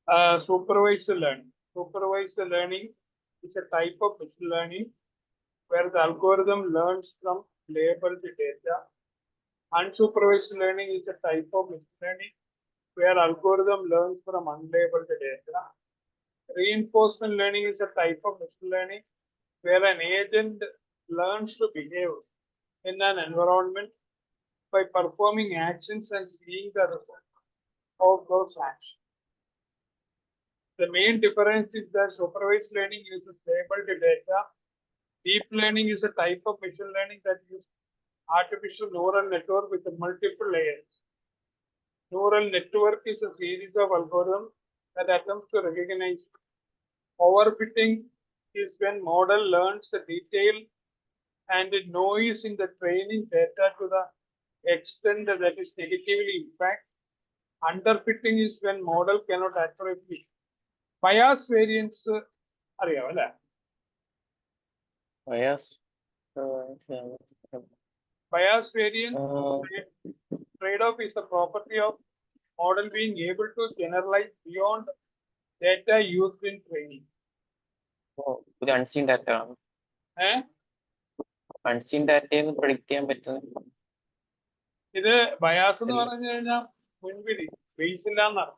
Supervised learning. Supervised learning is a type of machine learning where the algorithm learns from labeled data. Unsupervised learning is a type of machine learning where algorithm learns from unlabeled data. Reinforcement learning is a type of machine learning where an agent learns to behave in an environment by performing actions and seeing the result of those actions. The main difference is that supervised learning uses labeled data. Deep learning is a type of machine learning that uses artificial neural network with multiple layers. Neural network is a series of algorithms that attempts to recognize. Overfitting is when model learns the detail and the noise in the training data to the extent that is negatively impact. Underfitting is when model cannot accurately. Bias variance അറിയാം അല്ലേ? Bias. Bias variance trade-off is the property of model being able to generalize beyond data used in training. ഇത് unseen data ആണ്. Unseen data എന്ന് predict ചെയ്യാൻ പറ്റുന്ന. ഇത് bias എന്ന് പറഞ്ഞു കഴിഞ്ഞാൽ മുൻവിധി ബേസ് ഇല്ലാന്നാണ്.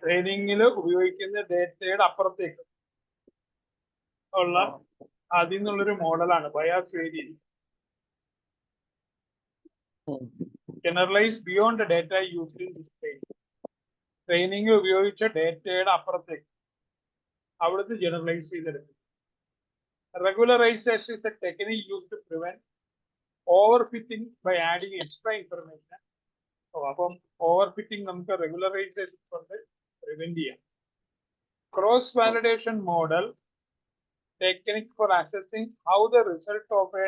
ട്രെയിനിങ്ങിൽ ഉപയോഗിക്കുന്ന ഡേറ്റയുടെ അപ്പുറത്തേക്ക് ഉള്ള അതിൽ നിന്നുള്ളൊരു മോഡലാണ് bias variance. Generalise beyond data used in training. Training ഉപയോഗിച്ച ഡേറ്റയുടെ അപ്പുറത്തേക്ക് അവിടുത്തെ ജനറലൈസ് ചെയ്തെടുക്കും. Regularization is a technique used to prevent overfitting by adding extra information. അപ്പം overfitting നമുക്ക് regularization കൊണ്ട് prevent ചെയ്യാം. Cross validation model technique for assessing how the result of a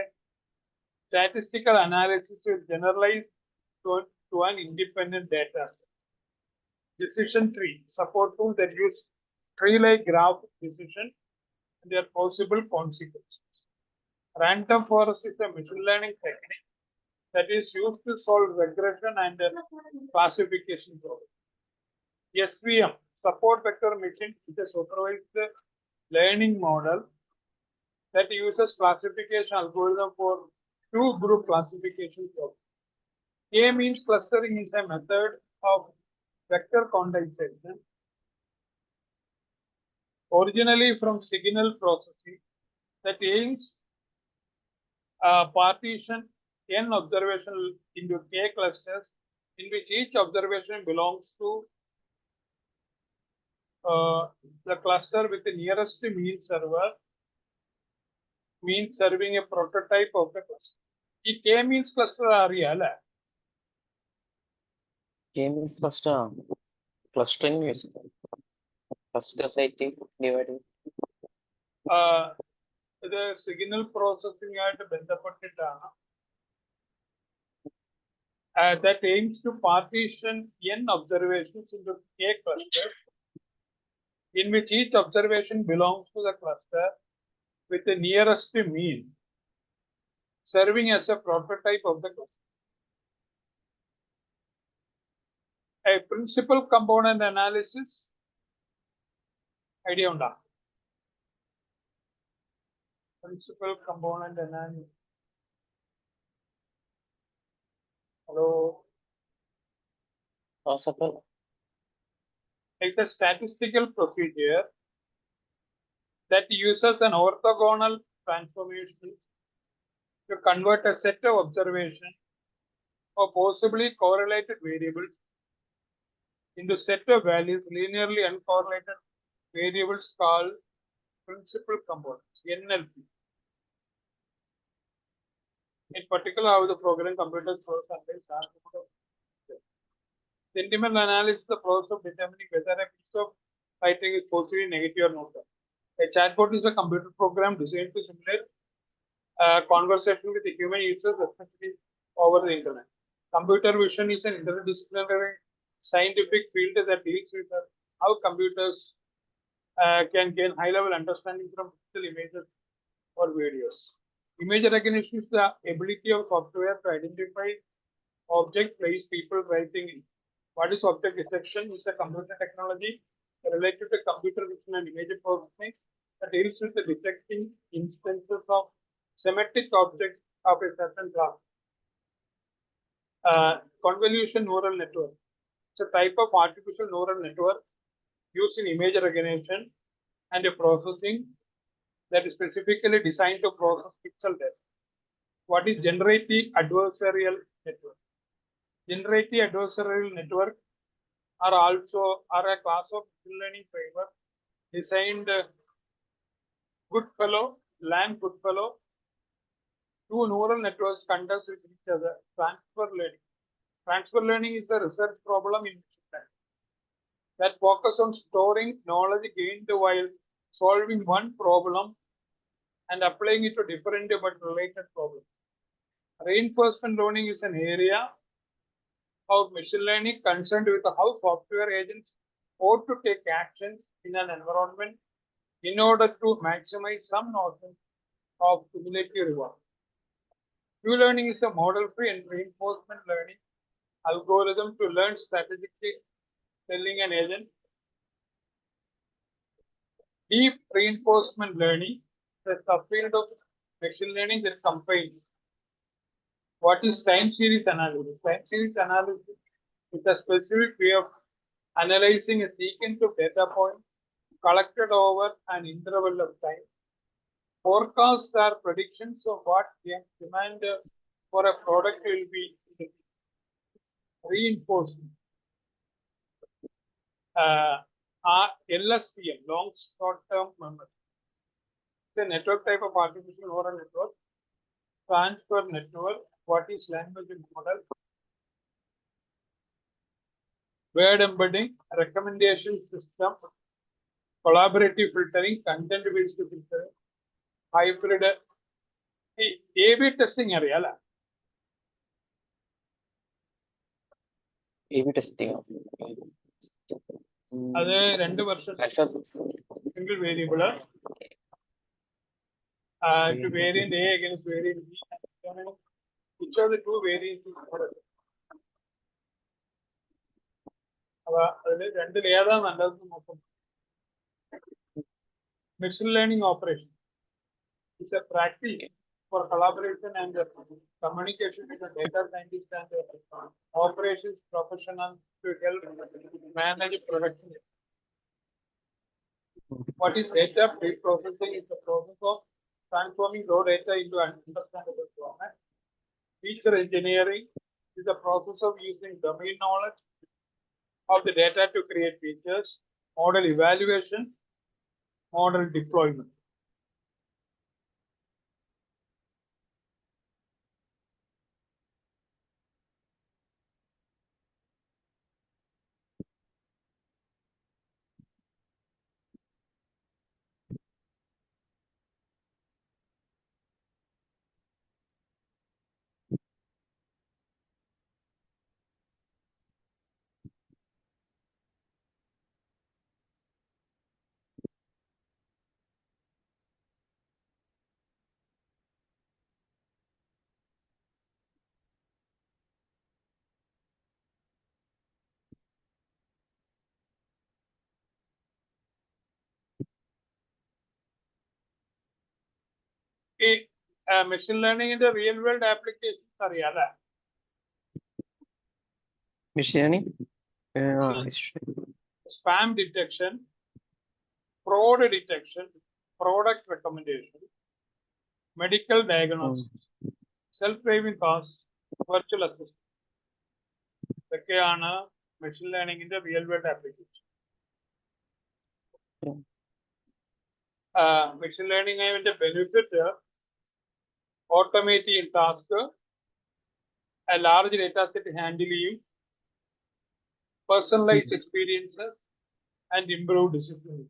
statistical analysis is generalized to an independent data set. Decision tree support tools that use tree-like graph decision and their possible consequences. Random forest is a machine learning technique that is used to solve regression and classification problems. SVM, support vector machine, is a supervised learning model that uses classification algorithm for two group classification problems. K-means clustering is a method of vector condensation originally from signal processing that aims partition n observation into k clusters in which each observation belongs to the cluster with the nearest mean server, means serving a prototype of the cluster. ഈ k-means cluster അറിയാം അല്ലേ? K-means cluster clustering use cluster site dividing. ഇത് signal processing ആയിട്ട് ബന്ധപ്പെട്ടിട്ടാണ്. That aims to partition n observations into k clusters in which each observation belongs to the cluster with the nearest mean, serving as a prototype of the cluster. A principal component analysis idea unda? Principal component analysis. Hello. It's a statistical procedure that uses an orthogonal transformation to convert a set of observations or possibly correlated variables into set of values linearly uncorrelated variables called principal components, NLP. In particular, how the program computers process sentiment analysis is the process of determining whether a piece of writing is positive, negative, or neutral. A chatbot is a computer program designed to simulate conversation with the human users, especially over the internet. Computer vision is an interdisciplinary scientific field that deals with how computers can gain high-level understanding from digital images or videos. Image recognition is the ability of software to identify Object, place, people, writing in. What is object detection? Is a computer technology related to computer vision and image processing that deals with the detecting instances of semantic objects of a certain class. Convolution neural network. It's a type of artificial neural network used in image recognition and processing that is specifically designed to process pixel data. What is generative adversarial network? Generative adversarial network are a class of machine learning framework designed Goodfellow, Lang Goodfellow. Two neural networks conduct with each other transfer learning. Transfer learning is a research problem in machine learning that focus on storing knowledge gained while solving one problem and applying it to different but related problems. Reinforcement learning is an area of machine learning concerned with how software agents ought to take actions in an environment in order to maximize some notion of cumulative reward. Q learning is a model-free and reinforcement learning algorithm to learn strategically telling an agent. Deep reinforcement learning is a subfield of machine learning that combines what is time series analysis. Time series analysis is a specific way of analyzing a sequence of data points collected over an interval of time. Forecasts are predictions of what demand for a product will be. Reinforcement. LSTM, long short-term memory. It's a network type of artificial neural network. Transfer network. What is language model? Word embedding, recommendation system, collaborative filtering, content-based filtering, hybrid. A/B testing area. A/B testing. അത് 2 വർഷം single variable to variant A against variant B. Which are the two variants? Machine learning operation. It's a practice for collaboration and communication with the data scientists and operations professionals to help manage production. What is data pre-processing? Is the process of transforming raw data into an understandable format. Feature engineering is the process of using domain knowledge of the data to create features. Model evaluation, model deployment. Machine learning in the real world applications are machine learning. Spam detection, fraud detection, product recommendation, medical diagnosis, self-driving cars, virtual assistant. Machine learning in the real world application. Machine learning and the benefit automating task, a large data set handling, personalized experiences, and improved discipline.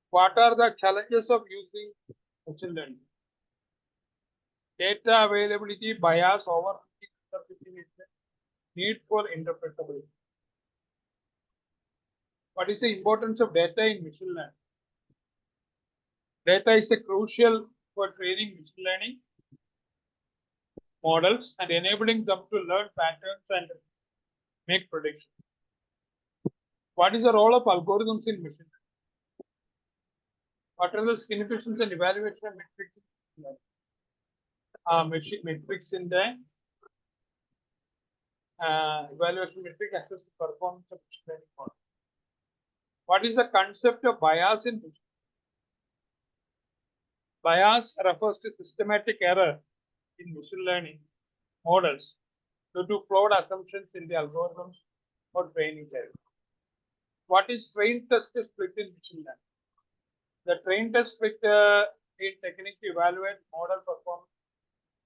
What are the challenges of using machine learning? Data availability, bias, overfitting, need for interpretability. What is the importance of data in machine learning? Data is crucial for training machine learning models and enabling them to learn patterns and make predictions. What is the role of algorithms in machine learning? What are the significance and evaluation of metrics? Metrics in the evaluation metric assess the performance of machine learning model. What is the concept of bias in machine learning? Bias refers to systematic error in machine learning models due to flawed assumptions in the algorithms or training data. What is train test split in machine learning? The train test split is technique to evaluate model performance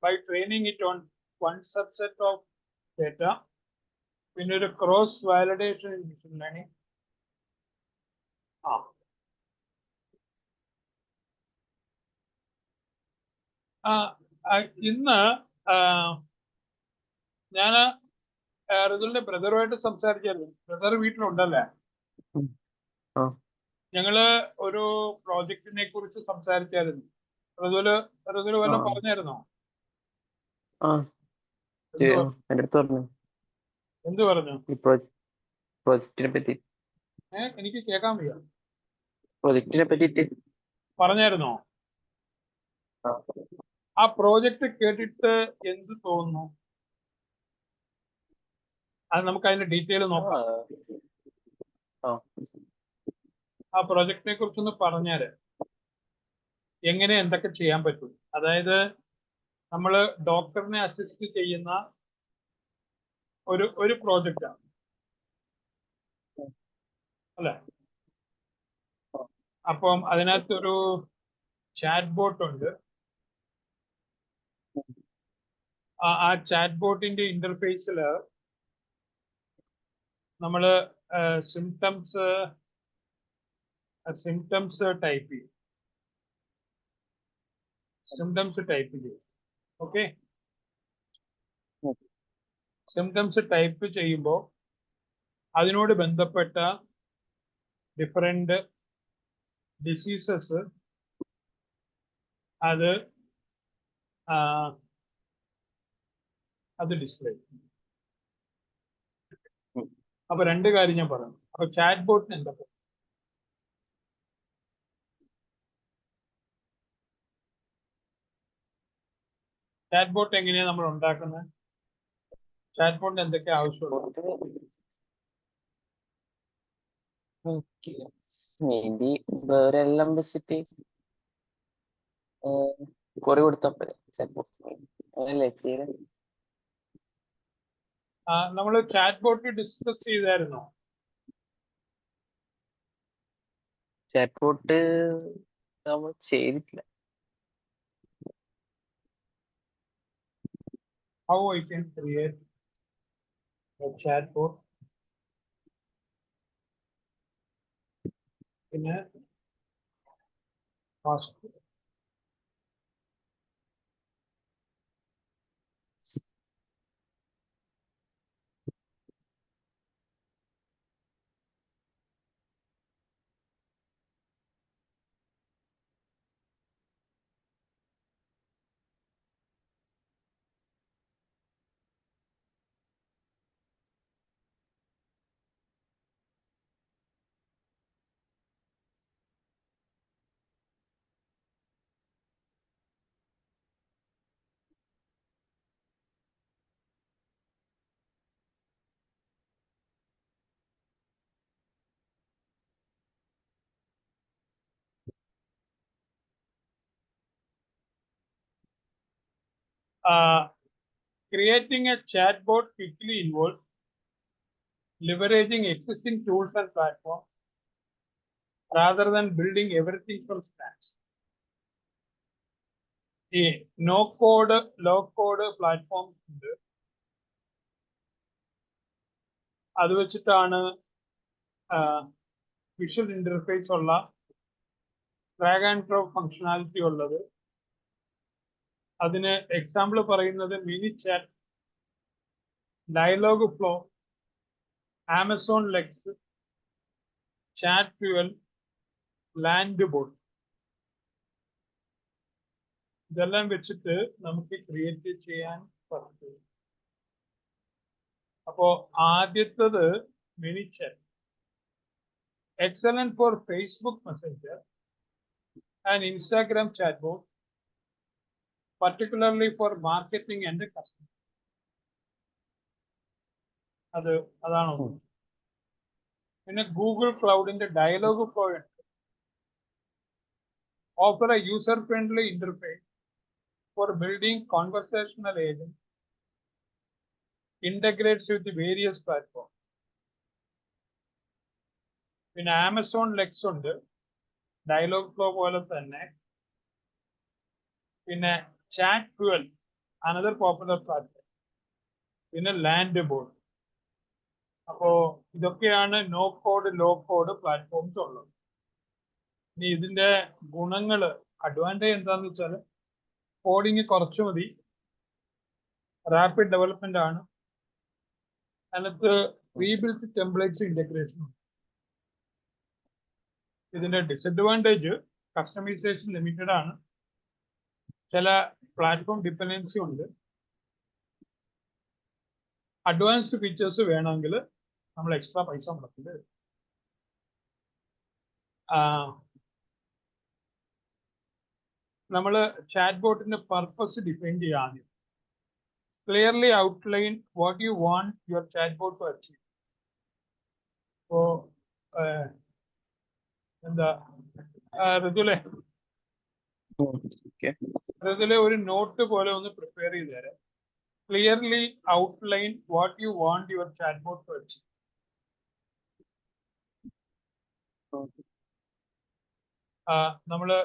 by training it on one subset of data. We need a cross validation in machine learning. ഇന്ന് ഞാൻ റിതുലിന്റെ ബ്രദറുമായിട്ട് സംസാരിച്ചായിരുന്നു. Brother വീട്ടിലുണ്ടല്ലേ? ഞങ്ങള് ഒരു പ്രോജക്റ്റിനെ കുറിച്ച് സംസാരിച്ചായിരുന്നു. റിതുല് വല്ലതും പറഞ്ഞായിരുന്നോ? എന്ത് പറഞ്ഞു? പ്രോജക്റ്റിനെ പറ്റി എനിക്ക് കേൾക്കാൻ വയ്യ. പ്രോജക്റ്റിനെ പറ്റിട്ട് പറഞ്ഞായിരുന്നോ? ആ പ്രോജക്റ്റ് കേട്ടിട്ട് എന്ത് തോന്നുന്നു? അത് നമുക്ക് അതിന്റെ ഡീറ്റെയിൽ നോക്കാം. ആ പ്രോജക്റ്റിനെ കുറിച്ചൊന്ന് പറഞ്ഞാല് എങ്ങനെ എന്തൊക്കെ ചെയ്യാൻ പറ്റും? അതായത് നമ്മൾ ഡോക്ടറിനെ അസിസ്റ്റ് ചെയ്യുന്ന ഒരു പ്രോജക്റ്റാണ് അല്ലെ? അപ്പം അതിനകത്തൊരു ചാറ്റ് ബോട്ട് ഉണ്ട്. ആ ചാറ്റ് ബോട്ടിന്റെ ഇന്റർഫേസില് നമ്മള് സിംറ്റംസ് ടൈപ്പ് ചെയ്യും. ഓക്കെ, സിംറ്റംസ് ടൈപ്പ് ചെയ്യുമ്പോൾ അതിനോട് ബന്ധപ്പെട്ട ഡിഫറെന്റ് ഡിസീസസ് അത് ഡിസ്പ്ലേ ചെയ്യും. അപ്പൊ രണ്ട് കാര്യം ഞാൻ പറഞ്ഞു. അപ്പൊ ചാറ്റ് ബോട്ടിന് എന്തൊക്കെ? ചാറ്റ് ബോട്ട് എങ്ങനെയാണ് നമ്മൾ ഉണ്ടാക്കുന്നത്? ചാറ്റ് ബോട്ടിന് എന്തൊക്കെ ആവശ്യമുള്ളത്? വേറെല്ലാം വെച്ചിട്ട് കുറെ കൊടുത്തപ്പോ നമ്മൾ ചാറ്റ് ബോട്ട് ഡിസ്കസ് ചെയ്തായിരുന്നോ? ചാറ്റ് ബോട്ട് നമ്മൾ ചെയ്തിട്ടില്ല. How I can create a chatbot in a fast way. Creating a chatbot quickly involves leveraging existing tools and platforms rather than building everything from scratch. ഈ no code low code platforms ഉണ്ട്. അത് വെച്ചിട്ടാണ് visual interface ഉള്ള drag and drop functionality ഉള്ളത്. അതിന് example പറയുന്നത് mini chat, Dialogflow, Amazon Lex, Chatfuel, Landbot. ഇതെല്ലാം വെച്ചിട്ട് നമുക്ക് ക്രിയേറ്റ് ചെയ്യാൻ അപ്പോ ആദ്യത്തത് മിനിച്ചർ. Excellent for Facebook Messenger and Instagram chatbot, particularly for marketing and customer. അതാണോ? പിന്നെ ഗൂഗിൾ ക്ലൗഡിന്റെ dialogue flow offer a user-friendly interface for building conversational agents, integrates with the various platforms. പിന്നെ ആമസോൺ ലെക്സ് ഉണ്ട്, Dialogflow പോലെ തന്നെ. പിന്നെ Chatfuel, another popular platform. പിന്നെ Landbot. അപ്പോ ഇതൊക്കെയാണ് no code low code platforms ഉള്ളത്. ഇനി ഇതിന്റെ ഗുണങ്ങള്, അഡ്വാൻറ്റേജ് എന്താന്ന് വെച്ചാൽ കോഡിങ് കുറച്ചു മതി, റാപ്പിഡ് ഡെവലപ്മെന്റ് ആണ്, അതിനകത്ത് റീബിൽറ്റ് ടെംപ്ലേറ്റ്സ് ഇന്റഗ്രേഷൻ ഉണ്ട്. ഇതിന്റെ ഡിസഡ്വാൻറ്റേജ് കസ്റ്റമൈസേഷൻ ലിമിറ്റഡ് ആണ്, ചില പ്ലാറ്റ്ഫോം ഡിപ്പെൻഡൻസി ഉണ്ട്. അഡ്വാൻസ്ഡ് ഫീച്ചേഴ്സ് വേണമെങ്കിൽ നമ്മൾ എക്സ്ട്രാ പൈസ മുടക്കേണ്ടി വരും. നമ്മൾ ചാറ്റ് ബോട്ടിന്റെ പർപ്പസ് ഡിഫൈൻ ചെയ്യുക ആദ്യം. Clearly outline what you want your chatbot to achieve. ഇപ്പോ എന്താ ഋതുലെ ഒരു നോട്ട് പോലെ ഒന്ന് പ്രിപ്പയർ ചെയ്ത് തരാം. Clearly outline what you want your chatbot to achieve. നമ്മള്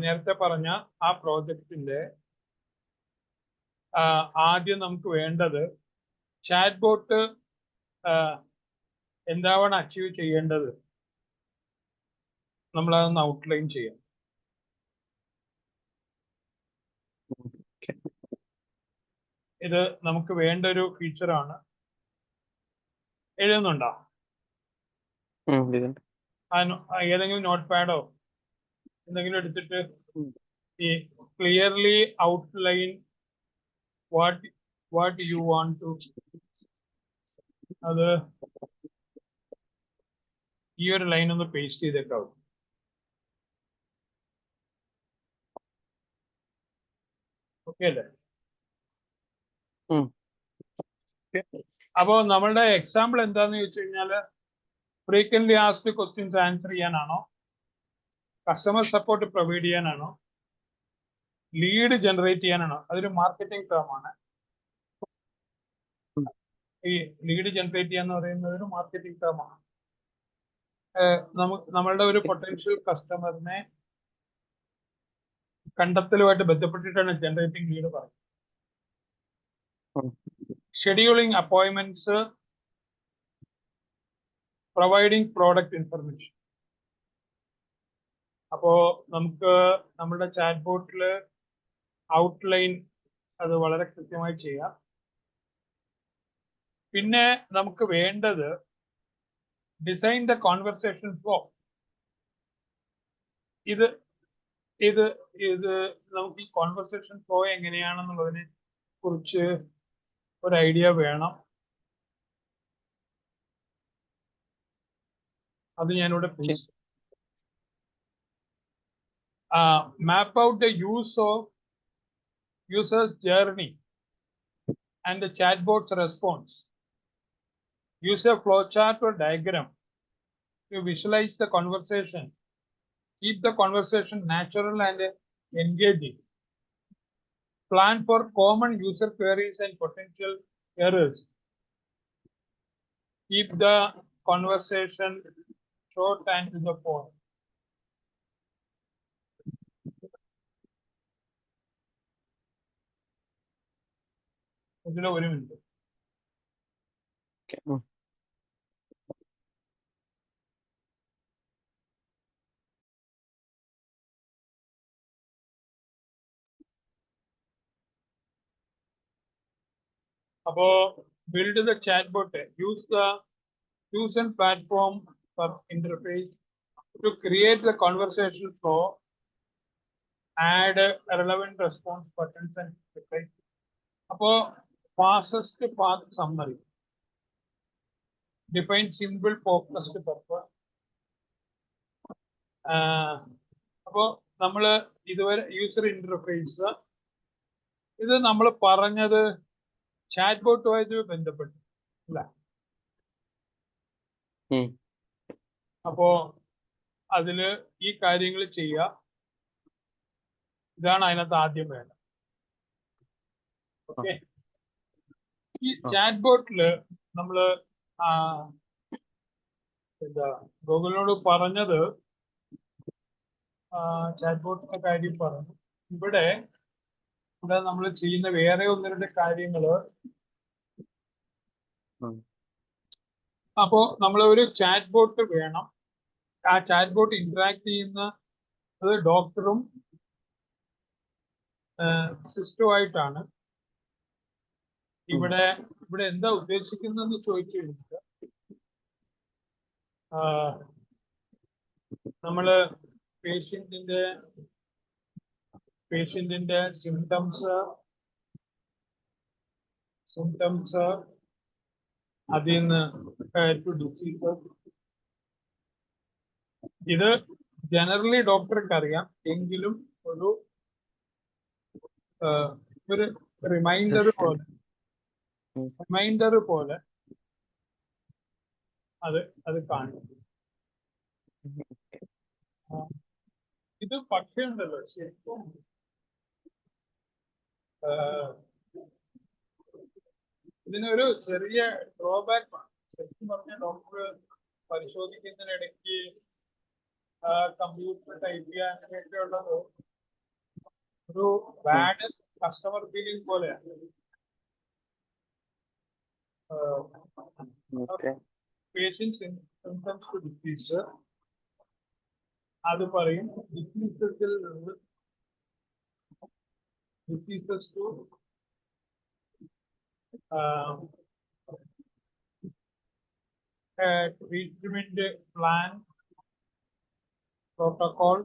നേരത്തെ പറഞ്ഞ ആ പ്രോജക്റ്റിന്റെ ആദ്യം നമുക്ക് വേണ്ടത് ചാറ്റ് ബോട്ട് എന്താവണം അച്ചീവ് ചെയ്യേണ്ടത്, നമ്മളതൊന്ന് ഔട്ട്ലൈൻ ചെയ്യാം. ഇത് നമുക്ക് വേണ്ട ഒരു ഫീച്ചറാണ്. എഴുതുന്നുണ്ടോ? ഏതെങ്കിലും നോട്ട് പാഡോ എന്തെങ്കിലും എടുത്തിട്ട് ഈ clearly outline what you want to, അത് ഈ ഒരു ലൈൻ ഒന്ന് പേസ്റ്റ് ചെയ്തേക്കാവും. ഓക്കെ അല്ലേ? അപ്പോ നമ്മളുടെ എക്സാമ്പിൾ എന്താന്ന് ചോദിച്ചു കഴിഞ്ഞാല് ഫ്രീക്വന്റ്ലി ആസ്ക്ഡ് ക്വസ്റ്റ്യൻസ് ആൻസർ ചെയ്യാനാണോ, കസ്റ്റമർ സപ്പോർട്ട് പ്രൊവൈഡ് ചെയ്യാനാണോ, ലീഡ് ജനറേറ്റ് ചെയ്യാനാണോ? അതൊരു മാർക്കറ്റിംഗ് ടേം ആണ്. ഈ ലീഡ് ജനറേറ്റ് ചെയ്യാന്ന് പറയുന്നത് ഒരു മാർക്കറ്റിംഗ് ടേം ആണ്. നമ്മളുടെ ഒരു പൊട്ടൻഷ്യൽ കസ്റ്റമറിനെ കണ്ടെത്തലുമായിട്ട് ബന്ധപ്പെട്ടിട്ടാണ് ജനറേറ്റിംഗ് ലീഡ് പറയുന്നത്. Scheduling appointments, providing product information. അപ്പോ നമുക്ക് നമ്മുടെ ചാറ്റ് ബോട്ടിൽ ഔട്ട്ലൈൻ അത് വളരെ കൃത്യമായി ചെയ്യാം. പിന്നെ നമുക്ക് വേണ്ടത് ഡിസൈൻ ദ കോൺവെർസേഷൻ ഫ്ലോ. ഇത് ഇത് ഇത് നമുക്ക് ഈ കോൺവെർസേഷൻ ഫ്ലോ എങ്ങനെയാണെന്നുള്ളതിനെ കുറിച്ച് ഒരു ഐഡിയ വേണം. അത് ഞാനിവിടെ map out the user's journey and the chatbot's response. Use a flowchart or diagram to visualize the conversation. Keep the conversation natural and engaging. Plan for common user queries and potential errors. Keep the conversation short and to the point. ഇതിൽ ഒരു minute. അപ്പോ build the chatbot. Use the Fusion platform for interface to create the conversation flow. Add relevant response buttons and replies. അപ്പോ fastest path summary, define simple focused purpose. അപ്പോ നമ്മള് ഇതുവരെ user interface ഇത് നമ്മൾ പറഞ്ഞത് ചാറ്റ് ബോട്ടുമായിട്ട് ബന്ധപ്പെട്ടു അല്ല. അപ്പോ അതില് ഈ കാര്യങ്ങൾ ചെയ്യുക, ഇതാണ് അതിനകത്ത് ആദ്യം വേണ്ടത്. ഓക്കെ, ഈ ചാറ്റ് ബോട്ടില് നമ്മള് എന്താ ഗൂഗിളിനോട് പറഞ്ഞത്, ചാറ്റ് ബോട്ടിന്റെ കാര്യം പറഞ്ഞു. ഇവിടെ നമ്മൾ ചെയ്യുന്ന വേറെ ഒന്ന് രണ്ട് കാര്യങ്ങള്. അപ്പോ നമ്മൾ ഒരു ചാറ്റ് ബോട്ട് വേണം. ആ ചാറ്റ് ബോട്ട് ഇന്ററാക്ട് ചെയ്യുന്ന അത് ഡോക്ടറും സിസ്റ്റവുമായിട്ടാണ്. ഇവിടെ എന്താ ഉദ്ദേശിക്കുന്നതെന്ന് ചോദിച്ചു കഴിഞ്ഞാൽ, നമ്മള് പേഷ്യന്റിന്റെ സിംറ്റംസ് അതിൽ നിന്ന് ഡിസീസ്, ഇത് ജനറലി ഡോക്ടർക്ക് അറിയാം. എങ്കിലും ഒരു റിമൈൻഡർ പോലെ അത് കാണിക്കും. ഇത് പക്ഷേ ഉണ്ടല്ലോ, ശരിക്കും ഇതിനൊരു ചെറിയ ഡ്രോബാക്ക് ആണ്. ശരിക്കും പറഞ്ഞ ഡോക്ടർ പരിശോധിക്കുന്നതിനിടയ്ക്ക് കമ്പ്യൂട്ടർ ടൈപ്പ് ചെയ്യാൻ അങ്ങനെയൊക്കെ ഉള്ളത് ഒരു ബാഡ് കസ്റ്റമർ ഫീലിംഗ് പോലെയാണ്. പേഷ്യന്റ് സിംറ്റംസ് ടു ഡിസീസ് അത് പറയും. ഡിസീസസിൽ നിന്ന് diseases to treatment plan protocol,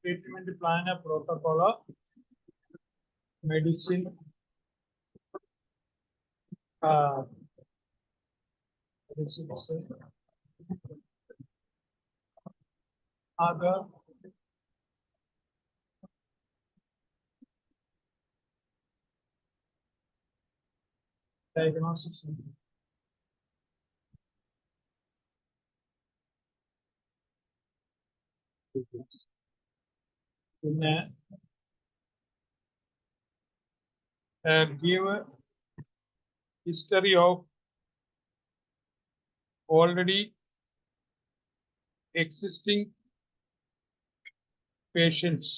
treatment plan protocol, medicine, അത് ഡയഗ്നോസിസ്, പിന്നെ give history of already existing patients.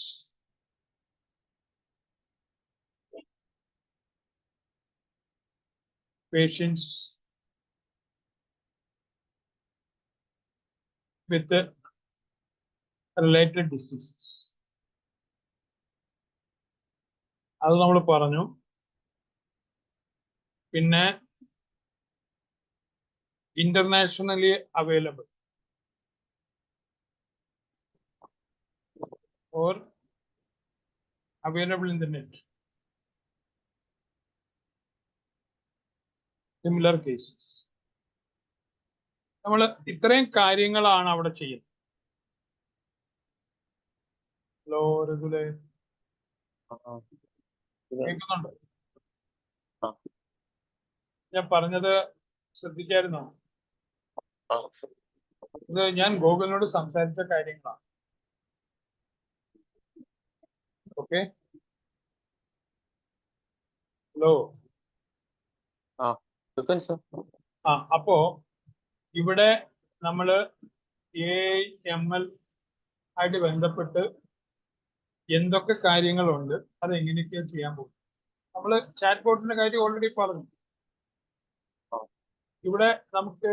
With the related diseases. അത് നമ്മൾ പറഞ്ഞു. പിന്നെ internationally available or available in the net. Similar cases. നമ്മൾ ഇത്രയും കാര്യങ്ങളാണ് അവിടെ ചെയ്യുന്നത്. ഹലോ രഘുലേ, കേൾക്കുന്നുണ്ടോ? ഞാൻ പറഞ്ഞത് ശ്രദ്ധിക്കായിരുന്നോ? ഇത് ഞാൻ ഗൂഗിളിനോട് സംസാരിച്ച കാര്യങ്ങളാണ്. Okay, hello. അപ്പോ ഇവിടെ നമ്മള് AML ആയിട്ട് ബന്ധപ്പെട്ട് എന്തൊക്കെ കാര്യങ്ങളുണ്ട്, അത് എങ്ങനെയൊക്കെയാ ചെയ്യാൻ പോകും. നമ്മള് ചാറ്റ് ബോട്ടിന്റെ കാര്യം ഓൾറെഡി പറഞ്ഞു. ഇവിടെ നമുക്ക്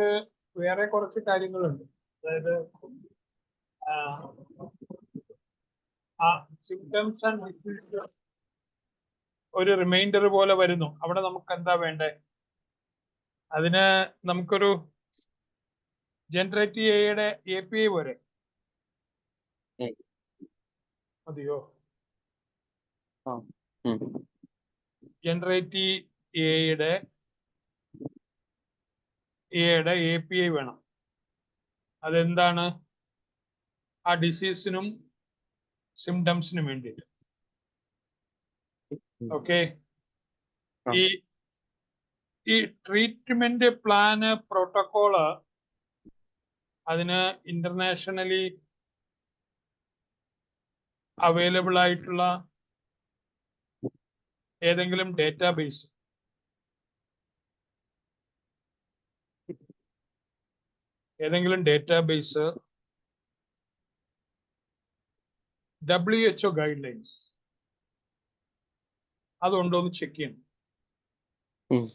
വേറെ കുറച്ച് കാര്യങ്ങളുണ്ട്. അതായത് സിംറ്റംസ് ആൻഡ് ഡിസീസ് ഒരു റിമൈൻഡർ പോലെ വരുന്നു. അവിടെ നമുക്ക് എന്താ വേണ്ടേ? അതിന് നമുക്കൊരു ജനറേറ്റ് ചെയ്യയുടെ API പോരെ മതിയോ? ഉം. ജനറേറ്റീവ് എയുടെ API വേണം. അതെന്താണ്? ആ ഡിസീസിനും സിംറ്റംസിനും വേണ്ടിയിട്ട്. ഓക്കെ. ആ. ഈ ട്രീറ്റ്മെന്റ് പ്ലാന് പ്രോട്ടോകോള് അതിന് ഇന്റർനാഷണലി അവൈലബിൾ ആയിട്ടുള്ള ഏതെങ്കിലും ഡേറ്റാബേസ് WHO ഗൈഡ് ലൈൻസ് അതുണ്ടോ എന്ന് ചെക്ക് ചെയ്യണം. ഉം.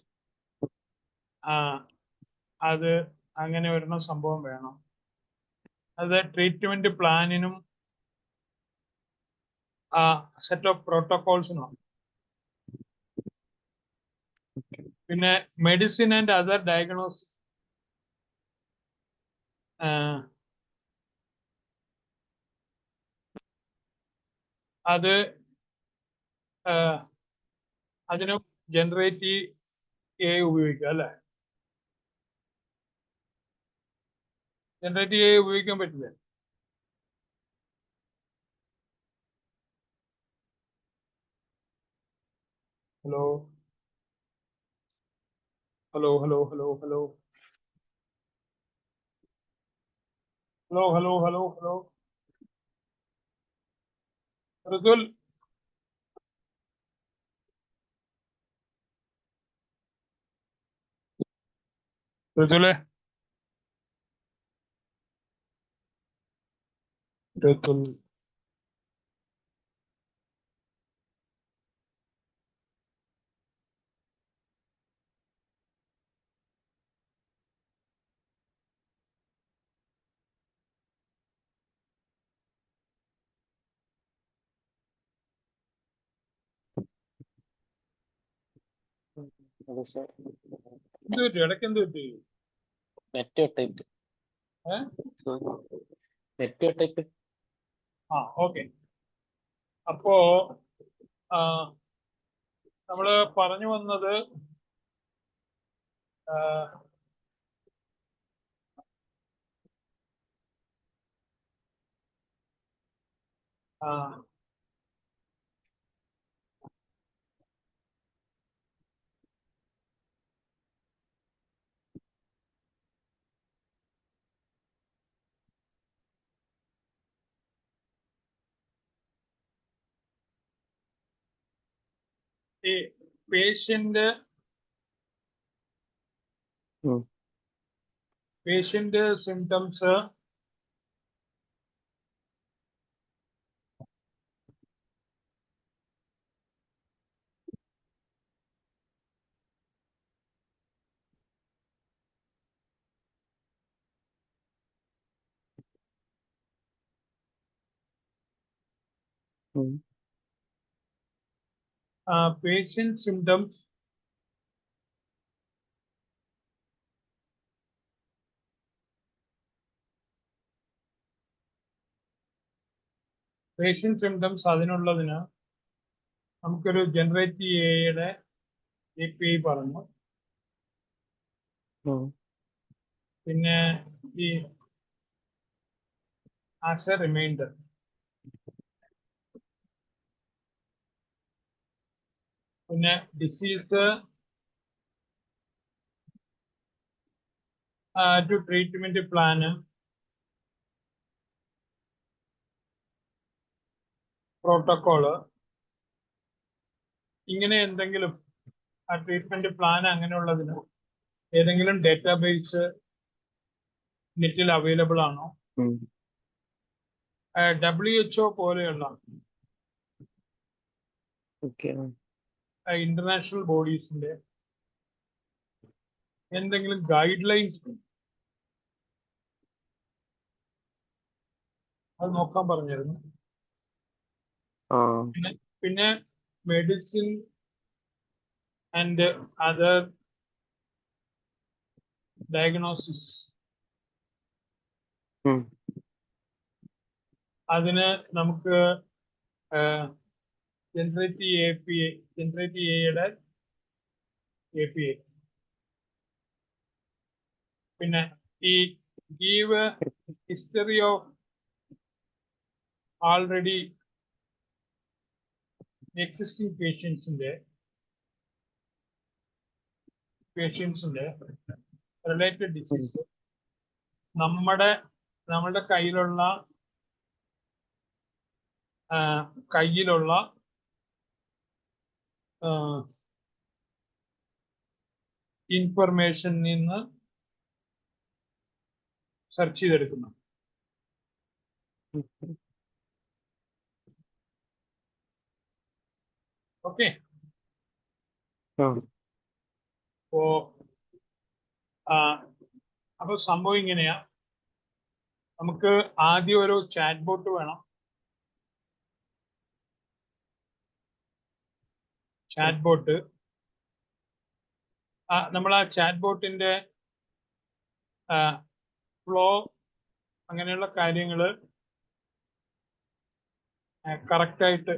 അത് അങ്ങനെ വരുന്ന സംഭവം വേണം. അത് ട്രീറ്റ്മെന്റ് പ്ലാനിനും സെറ്റ് ഓഫ് പ്രോട്ടോകോൾസിനും. പിന്നെ മെഡിസിൻ ആൻഡ് അതർ ഡയഗ്നോസ് അത് അതിന് ജനറേറ്റീവ് AI ഉപയോഗിക്കുക അല്ലെ? ജനറേറ്റീവ് AI ഉപയോഗിക്കാൻ പറ്റില്ല. Hello hello hello hello hello hello hello hello hello Rithul, ഋതുലെ, ഋതുൽ. അത് സർ. എന്ത് പറ്റി? ഇടയ്ക്ക് എന്ത് പറ്റി? നെറ്റ് കട്ടായിട്ട്. നെറ്റ് കട്ടായിട്ട്. ഓക്കെ. അപ്പോ നമ്മള് പറഞ്ഞു വന്നത് ഈ പേഷ്യന്റ് സിംറ്റംസ് patient symptoms അതിനുള്ളതിന് നമുക്കൊരു ജനറേറ്റീവ് എയുടെ API പറഞ്ഞു. പിന്നെ ഈ ആസ് എ റിമൈൻഡർ പിന്നെ disease to treatment plan, protocol, ഇങ്ങനെ എന്തെങ്കിലും ആ ട്രീറ്റ്മെന്റ് പ്ലാൻ അങ്ങനെയുള്ളതിന് ഏതെങ്കിലും ഡേറ്റാബേസ് നെറ്റിൽ അവൈലബിൾ ആണോ? WHO പോലെയുള്ള ഇന്റർനാഷണൽ ബോഡീസിന്റെ എന്തെങ്കിലും ഗൈഡ് ലൈൻസ് അത് നോക്കാൻ പറഞ്ഞിരുന്നു. പിന്നെ മെഡിസിൻ ആൻഡ് അതർ ഡയഗ്നോസിസ് അതിന് നമുക്ക് ജനറേറ്റ് API, ജനറേറ്റ് എയുടെ API. പിന്നെ ഈ give history of already existing patients related disease നമ്മുടെ കയ്യിലുള്ള ഇൻഫർമേഷൻ നിന്ന് സെർച്ച് ചെയ്തെടുക്കുന്നു. ഓക്കെ. അപ്പൊ സംഭവം ഇങ്ങനെയാ. നമുക്ക് ആദ്യം ഒരു ചാറ്റ് ബോട്ട് വേണം. ചാറ്റ് ബോട്ട് നമ്മൾ ആ ചാറ്റ് ബോട്ടിന്റെ ഫ്ലോ അങ്ങനെയുള്ള കാര്യങ്ങൾ കറക്റ്റായിട്ട്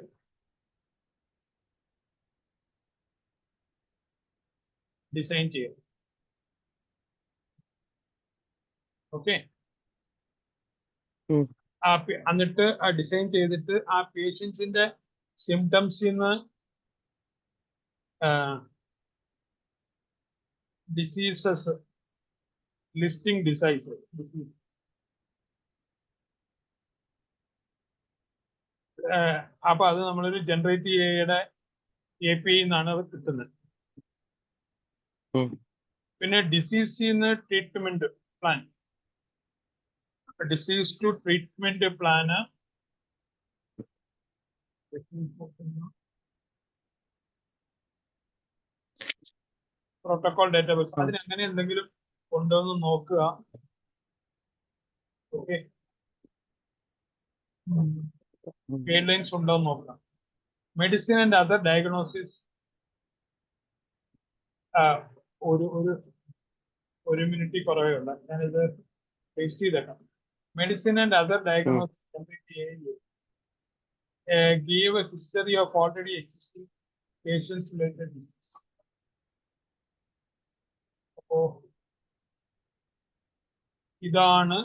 ഡിസൈൻ ചെയ്യും. ഓക്കെ. എന്നിട്ട് ഡിസൈൻ ചെയ്തിട്ട് ആ പേഷ്യൻസിന്റെ സിംറ്റംസിന്ന് ഡിസീസസ് ലിസ്റ്റിംഗ് ഡിസൈസ് അപ്പൊ അത് നമ്മളൊരു ജനറേറ്റ് എയുടെ API എന്നാണ് അത് കിട്ടുന്നത്. പിന്നെ ഡിസീസിന്ന് treatment plan, disease to treatment plan protocol database അതിനങ്ങനെ എന്തെങ്കിലും ഉണ്ടോ എന്ന് നോക്കുക. ഓക്കെ. ഗൈഡ് ലൈൻസ് ഉണ്ടോ എന്ന് നോക്കുക. മെഡിസിൻ ആൻഡ് അതർ ഡയഗ്നോസിസ് ഒരു മിനിറ്റ് കുറവേ ഉള്ള ഞാനിത് പേസ്റ്റ് ചെയ്തേക്കാം. Medicine and other diagnosis give a history of already existing patients related disease. അപ്പോ ഇതാണ്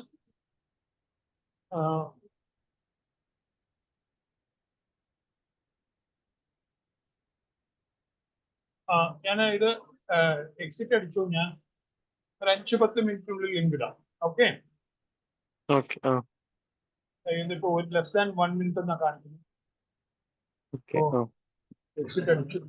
ഞാൻ ഇത് എക്സിറ്റ് അടിച്ചു. ഞാൻ ഒരു 5-10 മിനിറ്റിനുള്ളിൽ ലിങ്ക് ഇടാം. ഓക്കെ. ഇതിപ്പോ ലെസ് ദാൻ 1 മിനിറ്റ് എന്നാ കാണിക്കുന്നത്. എക്സിറ്റ് അടിച്ചു.